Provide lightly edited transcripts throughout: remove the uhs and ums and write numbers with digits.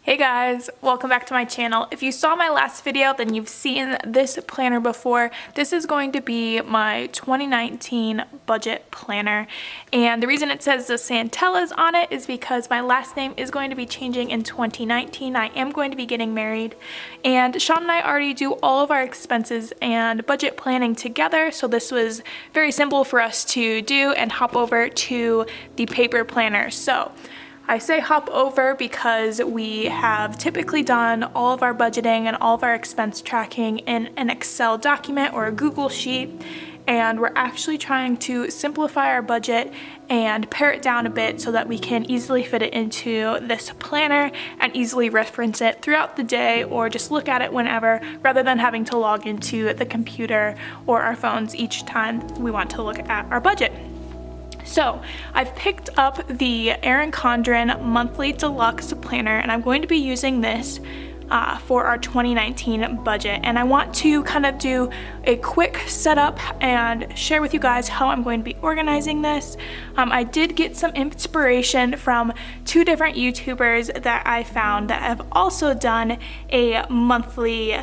Hey guys, welcome back to my channel. If you saw my last video, then you've seen this planner before. This is going to be my 2019 budget planner, and the reason it says the Santellas on it is because my last name is going to be changing in 2019. I am going to be getting married, and Sean and I already do all of our expenses and budget planning together, so this was very simple for us to do and hop over to the paper planner. So I say hop over because we have typically done all of our budgeting and all of our expense tracking in an Excel document or a Google sheet, and we're actually trying to simplify our budget and pare it down a bit so that we can easily fit it into this planner and easily reference it throughout the day or just look at it whenever, rather than having to log into the computer or our phones each time we want to look at our budget. So I've picked up the Erin Condren Monthly Deluxe Planner, and I'm going to be using this for our 2019 budget. And I want to kind of do a quick setup and share with you guys how I'm going to be organizing this. I did get some inspiration from two different YouTubers that I found that have also done a monthly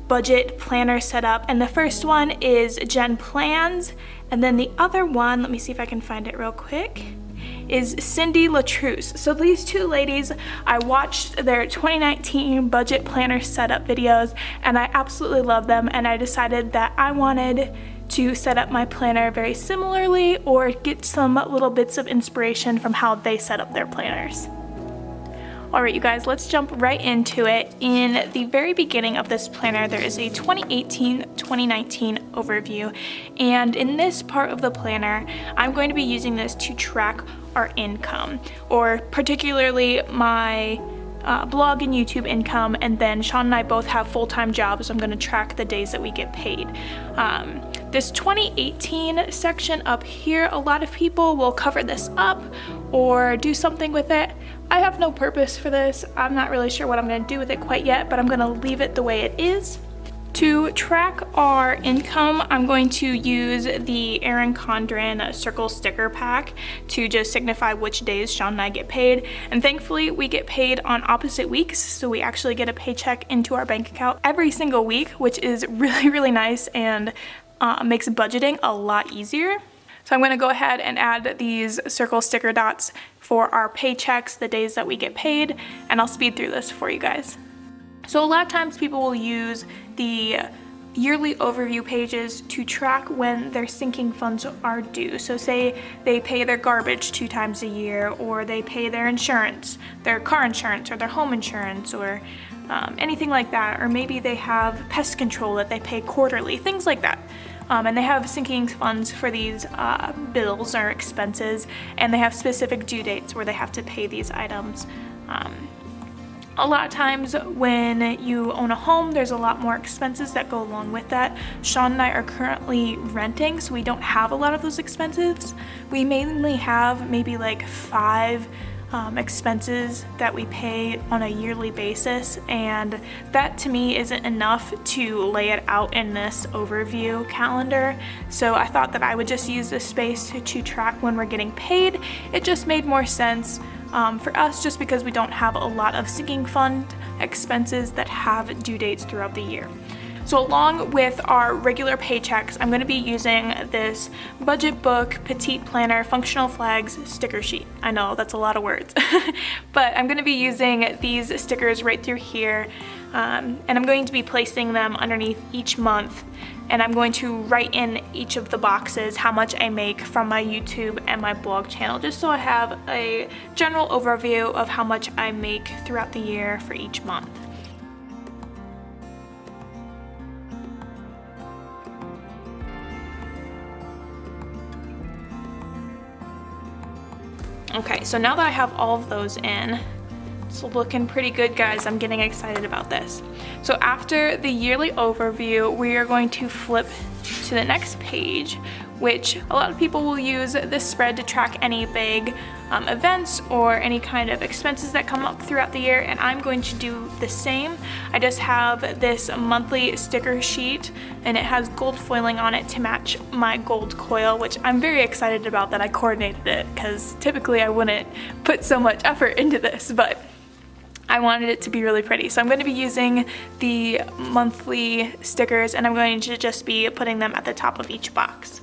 budget planner setup, and the first one is Jen Plans, and then the other one, let me see if I can find it real quick, is Cindy Latruce. So these two ladies, I watched their 2019 budget planner setup videos and I absolutely love them, and I decided that I wanted to set up my planner very similarly or get some little bits of inspiration from how they set up their planners. Alright you guys, let's jump right into it. In the very beginning of this planner, there is a 2018-2019 overview, and in this part of the planner, I'm going to be using this to track our income, or particularly my blog and YouTube income, and then Sean and I both have full-time jobs, so I'm going to track the days that we get paid. This 2018 section up here, a lot of people will cover this up or do something with it. I have no purpose for this. I'm not really sure what I'm going to do with it quite yet, but I'm going to leave it the way it is. To track our income, I'm going to use the Erin Condren Circle Sticker Pack to just signify which days Sean and I get paid. And thankfully, we get paid on opposite weeks, so we actually get a paycheck into our bank account every single week, which is really, really nice and makes budgeting a lot easier. So I'm going to go ahead and add these circle sticker dots for our paychecks, the days that we get paid, and I'll speed through this for you guys. So a lot of times people will use the yearly overview pages to track when their sinking funds are due. So say they pay their garbage 2 times a year, or they pay their insurance, their car insurance or their home insurance, or anything like that, or maybe they have pest control that they pay quarterly, things like that. And they have sinking funds for these bills or expenses, and they have specific due dates where they have to pay these items. A lot of times when you own a home, there's a lot more expenses that go along with that. Sean and I are currently renting, so we don't have a lot of those expenses. We mainly have maybe like 5 expenses that we pay on a yearly basis, and that to me isn't enough to lay it out in this overview calendar. So I thought that I would just use this space to track when we're getting paid. It just made more sense for us, just because we don't have a lot of sinking fund expenses that have due dates throughout the year. So along with our regular paychecks, I'm going to be using this Budget Book Petite Planner Functional Flags sticker sheet. I know that's a lot of words, but I'm going to be using these stickers right through here, and I'm going to be placing them underneath each month, and I'm going to write in each of the boxes how much I make from my YouTube and my blog channel, just so I have a general overview of how much I make throughout the year for each month. Okay, so now that I have all of those in, it's looking pretty good, guys. I'm getting excited about this. So after the yearly overview, we are going to flip to the next page, which a lot of people will use this spread to track any big events or any kind of expenses that come up throughout the year, and I'm going to do the same. I just have this monthly sticker sheet, and it has gold foiling on it to match my gold coil, which I'm very excited about that I coordinated it, because typically I wouldn't put so much effort into this, but I wanted it to be really pretty. So I'm going to be using the monthly stickers, and I'm going to just be putting them at the top of each box.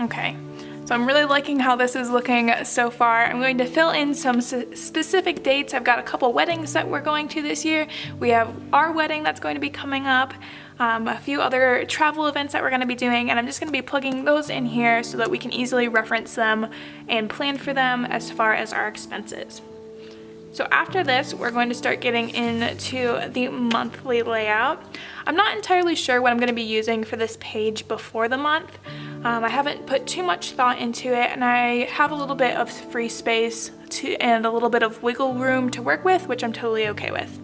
Okay, so I'm really liking how this is looking so far. I'm going to fill in some specific dates. I've got a couple weddings that we're going to this year. We have our wedding that's going to be coming up, a few other travel events that we're going to be doing, and I'm just going to be plugging those in here so that we can easily reference them and plan for them as far as our expenses. So after this, we're going to start getting into the monthly layout. I'm not entirely sure what I'm going to be using for this page before the month. I haven't put too much thought into it, and I have a little bit of free space and a little bit of wiggle room to work with, which I'm totally okay with.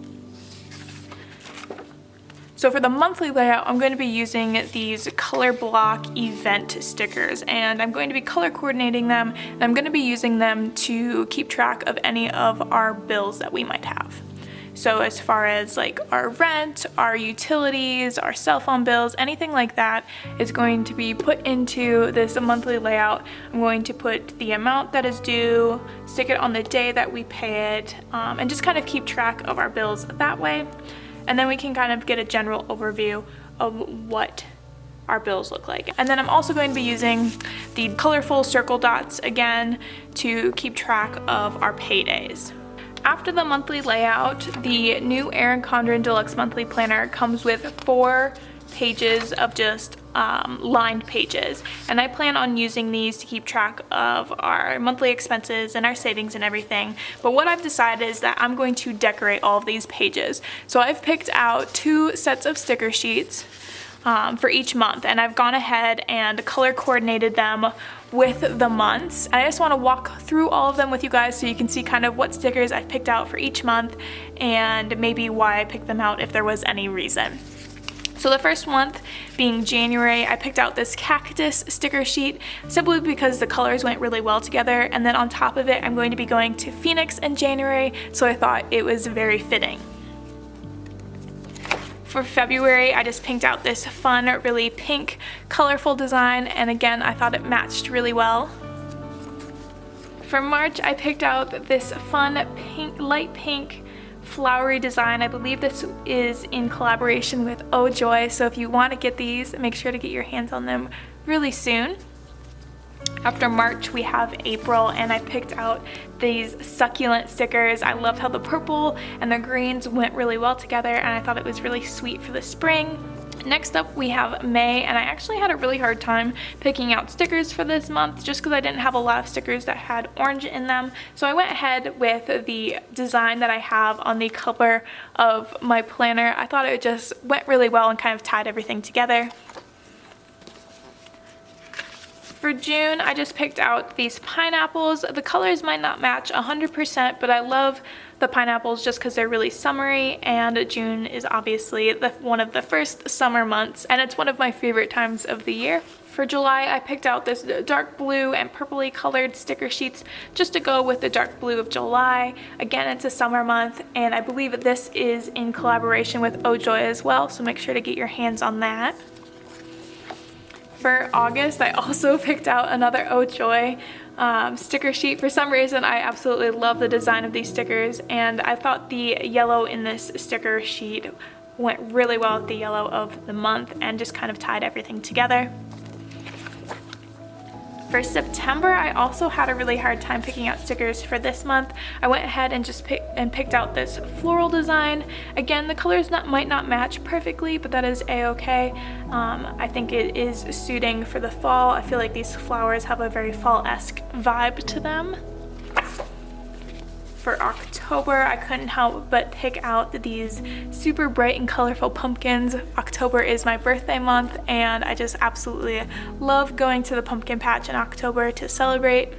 So for the monthly layout, I'm going to be using these color block event stickers, and I'm going to be color coordinating them, and I'm going to be using them to keep track of any of our bills that we might have. So as far as like our rent, our utilities, our cell phone bills, anything like that is going to be put into this monthly layout. I'm going to put the amount that is due, stick it on the day that we pay it, and just kind of keep track of our bills that way. And then we can kind of get a general overview of what our bills look like. And then I'm also going to be using the colorful circle dots again to keep track of our paydays. After the monthly layout, the new Erin Condren Deluxe monthly planner comes with 4 pages of just lined pages, and I plan on using these to keep track of our monthly expenses and our savings and everything. But what I've decided is that I'm going to decorate all of these pages. So I've picked out 2 sets of sticker sheets for each month, and I've gone ahead and color coordinated them with the months. And I just want to walk through all of them with you guys so you can see kind of what stickers I've picked out for each month and maybe why I picked them out if there was any reason. So the first month being January, I picked out this cactus sticker sheet simply because the colors went really well together, and then on top of it I'm going to be going to Phoenix in January, so I thought it was very fitting. For February, I just picked out this fun, really pink, colorful design, and again, I thought it matched really well. For March, I picked out this fun, pink, light pink, flowery design. I believe this is in collaboration with Oh Joy, so if you want to get these, make sure to get your hands on them really soon. After March, we have April, and I picked out these succulent stickers. I loved how the purple and the greens went really well together, and I thought it was really sweet for the spring. Next up, we have May, and I actually had a really hard time picking out stickers for this month just because I didn't have a lot of stickers that had orange in them. So I went ahead with the design that I have on the cover of my planner. I thought it just went really well and kind of tied everything together. For June, I just picked out these pineapples. The colors might not match 100%, but I love the pineapples just because they're really summery, and June is obviously one of the first summer months, and it's one of my favorite times of the year. For July, I picked out this dark blue and purpley colored sticker sheets just to go with the dark blue of July. Again, it's a summer month, and I believe this is in collaboration with Oh Joy as well, so make sure to get your hands on that. For August, I also picked out another Oh Joy sticker sheet. For some reason, I absolutely love the design of these stickers, and I thought the yellow in this sticker sheet went really well with the yellow of the month and just kind of tied everything together. For September, I also had a really hard time picking out stickers for this month. I went ahead and just picked out this floral design. Again, the colors might not match perfectly, but that is a-okay. I think it is suiting for the fall. I feel like these flowers have a very fall-esque vibe to them. For October, I couldn't help but pick out these super bright and colorful pumpkins. October is my birthday month, and I just absolutely love going to the pumpkin patch in October to celebrate.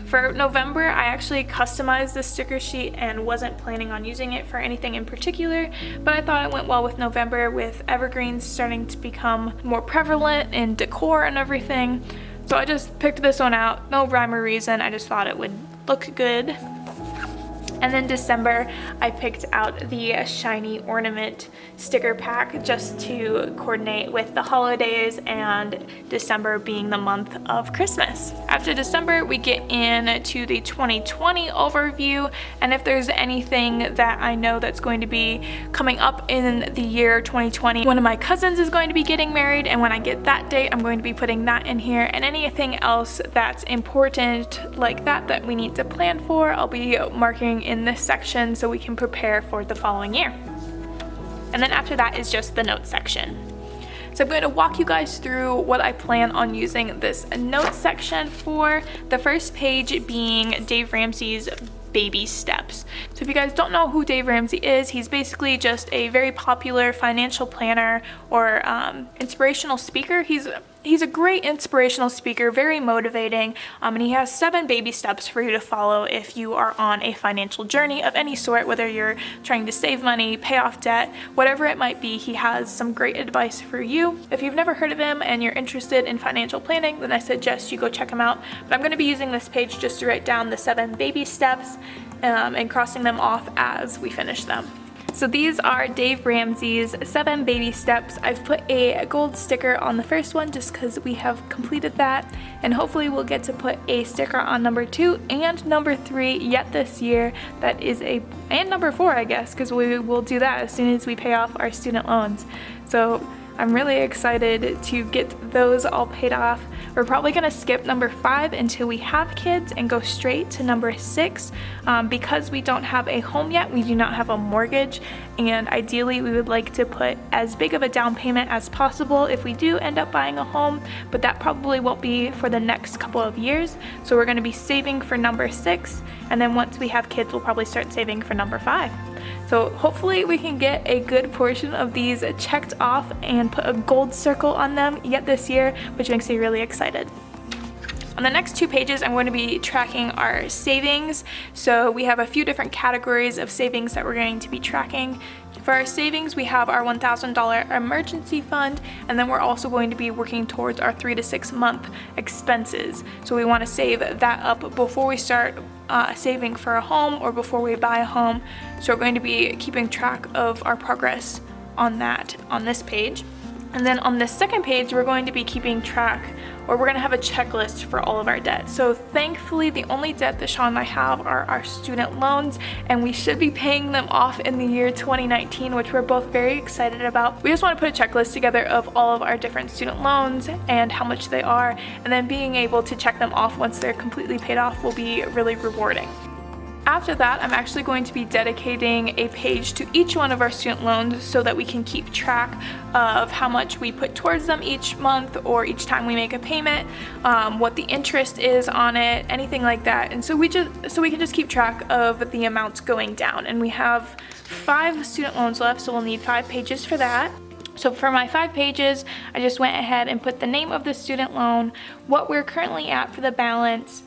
For November, I actually customized this sticker sheet and wasn't planning on using it for anything in particular, but I thought it went well with November, with evergreens starting to become more prevalent in decor and everything. So I just picked this one out, no rhyme or reason, I just thought it would look good. And then December, I picked out the shiny ornament sticker pack just to coordinate with the holidays and December being the month of Christmas. After December, we get into the 2020 overview, and if there's anything that I know that's going to be coming up in the year 2020, one of my cousins is going to be getting married, and when I get that date, I'm going to be putting that in here, and anything else that's important like that we need to plan for, I'll be marking in this section so we can prepare for the following year. And then after that is just the notes section. So I'm going to walk you guys through what I plan on using this notes section for. The first page being Dave Ramsey's baby steps. So if you guys don't know who Dave Ramsey is, he's basically just a very popular financial planner or inspirational speaker. He's a great inspirational speaker, very motivating, and he has 7 baby steps for you to follow if you are on a financial journey of any sort, whether you're trying to save money, pay off debt, whatever it might be. He has some great advice for you. If you've never heard of him and you're interested in financial planning, then I suggest you go check him out. But I'm going to be using this page just to write down the 7 baby steps and crossing them off as we finish them. So these are Dave Ramsey's 7 baby steps. I've put a gold sticker on the first one just because we have completed that, and hopefully we'll get to put a sticker on number 2 and number 3 yet this year. And number 4, I guess, because we will do that as soon as we pay off our student loans. So I'm really excited to get those all paid off. We're probably going to skip number 5 until we have kids and go straight to number 6. Because we don't have a home yet, we do not have a mortgage, and ideally we would like to put as big of a down payment as possible if we do end up buying a home, but that probably won't be for the next couple of years. So we're going to be saving for number 6, and then once we have kids, we'll probably start saving for number 5. So hopefully we can get a good portion of these checked off and put a gold circle on them yet this year, which makes me really excited. On the next 2 pages, I'm going to be tracking our savings. So we have a few different categories of savings that we're going to be tracking. For our savings, we have our $1,000 emergency fund, and then we're also going to be working towards our 3 to 6 month expenses. So we want to save that up before we start saving for a home or before we buy a home. So we're going to be keeping track of our progress on that on this page. And then on this second page, we're going to be keeping track, or we're going to have a checklist for all of our debt. So thankfully, the only debt that Sean and I have are our student loans, and we should be paying them off in the year 2019, which we're both very excited about. We just want to put a checklist together of all of our different student loans and how much they are, and then being able to check them off once they're completely paid off will be really rewarding. After that, I'm actually going to be dedicating a page to each one of our student loans so that we can keep track of how much we put towards them each month or each time we make a payment, what the interest is on it, anything like that. And so we can just keep track of the amounts going down. And we have 5 student loans left, so we'll need 5 pages for that. So for my 5 pages, I just went ahead and put the name of the student loan, what we're currently at for the balance,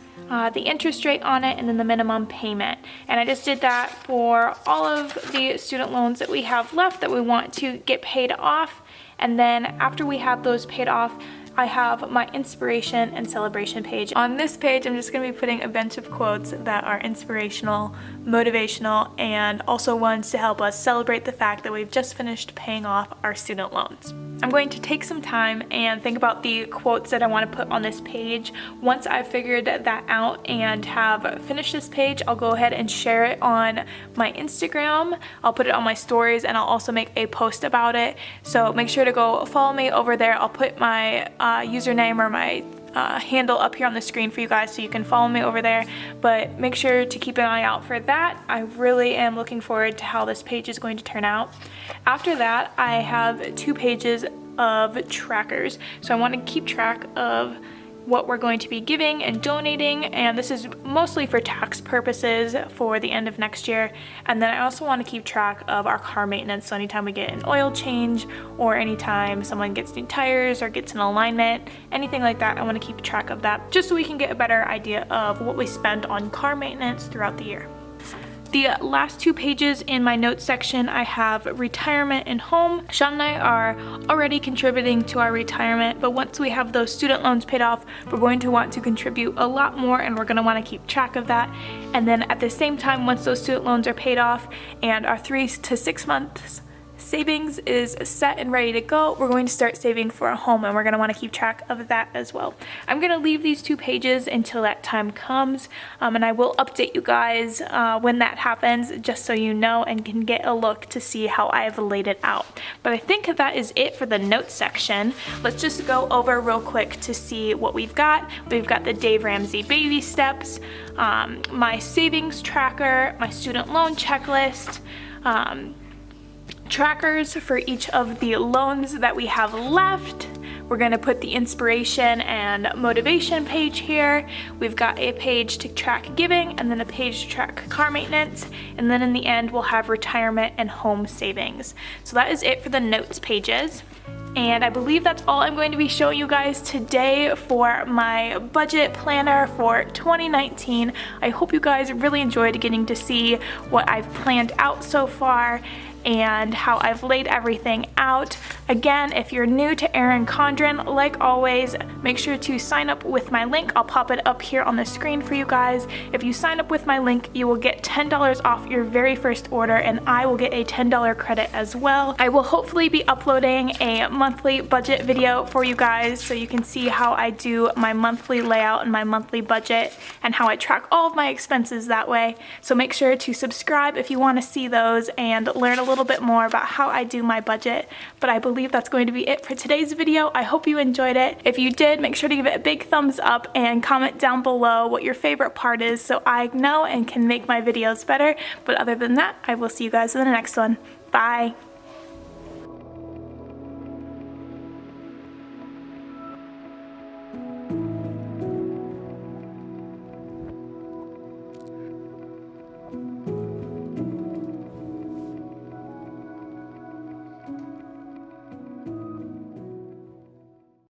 the interest rate on it, and then the minimum payment. And I just did that for all of the student loans that we have left that we want to get paid off. And then after we have those paid off, I have my inspiration and celebration page. On this page, I'm just going to be putting a bunch of quotes that are inspirational, motivational, and also ones to help us celebrate the fact that we've just finished paying off our student loans. I'm going to take some time and think about the quotes that I want to put on this page. Once I've figured that out and have finished this page, I'll go ahead and share it on my Instagram. I'll put it on my stories, and I'll also make a post about it. So make sure to go follow me over there. I'll put my username or my handle up here on the screen for you guys so you can follow me over there, but make sure to keep an eye out for that. I really am looking forward to how this page is going to turn out. After that, I have 2 pages of trackers, so I want to keep track of what we're going to be giving and donating, and this is mostly for tax purposes for the end of next year. And then I also want to keep track of our car maintenance, so anytime we get an oil change or anytime someone gets new tires or gets an alignment, anything like that, I want to keep track of that just so we can get a better idea of what we spend on car maintenance throughout the year. The last 2 pages in my notes section, I have retirement and home. Sean and I are already contributing to our retirement, but once we have those student loans paid off, we're going to want to contribute a lot more, and we're going to want to keep track of that. And then at the same time, once those student loans are paid off and our 3 to 6 months savings is set and ready to go, we're going to start saving for a home, and we're going to want to keep track of that as well. I'm going to leave these 2 pages until that time comes, and I will update you guys when that happens, just so you know and can get a look to see how I've laid it out. But I think that is it for the notes section. Let's just go over real quick to see what we've got. We've got the Dave Ramsey baby steps, my savings tracker, my student loan checklist, trackers for each of the loans that we have left. We're going to put the inspiration and motivation page here. We've got a page to track giving, and then a page to track car maintenance, and then in the end we'll have retirement and home savings. So that is it for the notes pages. And I believe that's all I'm going to be showing you guys today for my budget planner for 2019. I hope you guys really enjoyed getting to see what I've planned out so far and how I've laid everything out. Again, if you're new to Erin Condren, like always, make sure to sign up with my link. I'll pop it up here on the screen for you guys. If you sign up with my link, you will get $10 off your very first order, and I will get a $10 credit as well. I will hopefully be uploading a monthly budget video for you guys so you can see how I do my monthly layout and my monthly budget and how I track all of my expenses that way. So make sure to subscribe if you want to see those and learn a little bit more about how I do my budget. But I believe that's going to be it for today's video. I hope you enjoyed it. If you did, make sure to give it a big thumbs up and comment down below what your favorite part is so I know and can make my videos better. But other than that, I will see you guys in the next one. Bye.